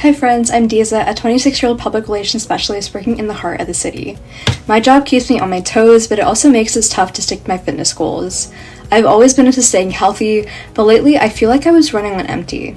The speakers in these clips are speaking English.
Hi friends, I'm Deza, a 26-year-old public relations specialist working in the heart of the city. My job keeps me on my toes, but it also makes it tough to stick to my fitness goals. I've always been into staying healthy, but lately I feel like I was running on empty.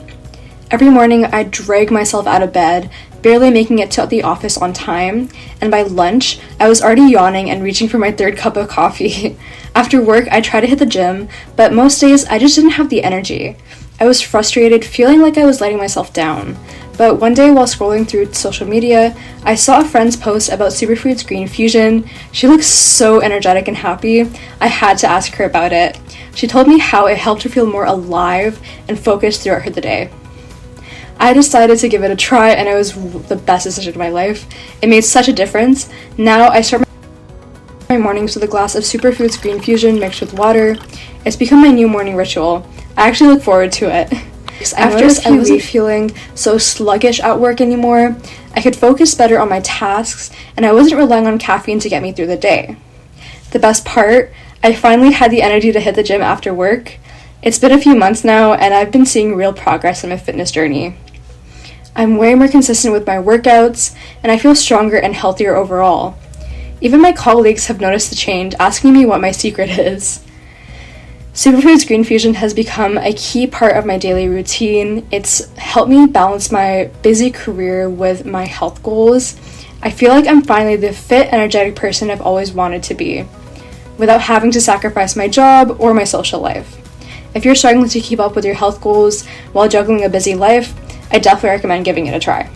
Every morning I drag myself out of bed, barely making it to the office on time, and by lunch I was already yawning and reaching for my third cup of coffee. After work I try to hit the gym, but most days I just didn't have the energy. I was frustrated, feeling like I was letting myself down. But one day while scrolling through social media, I saw a friend's post about Superfood Greens Fusion. She looked so energetic and happy, I had to ask her about it. She told me how it helped her feel more alive and focused throughout the day. I decided to give it a try and it was the best decision of my life. It made such a difference. Now I start my mornings with a glass of Superfood Greens Fusion mixed with water. It's become my new morning ritual. I actually look forward to it. After I wasn't feeling so sluggish at work anymore, I could focus better on my tasks, and I wasn't relying on caffeine to get me through the day. The best part, I finally had the energy to hit the gym after work. It's been a few months now, and I've been seeing real progress in my fitness journey. I'm way more consistent with my workouts, and I feel stronger and healthier overall. Even my colleagues have noticed the change, asking me what my secret is. Superfood Greens Fusion has become a key part of my daily routine. It's helped me balance my busy career with my health goals. I feel like I'm finally the fit, energetic person I've always wanted to be, without having to sacrifice my job or my social life. If you're struggling to keep up with your health goals while juggling a busy life, I definitely recommend giving it a try.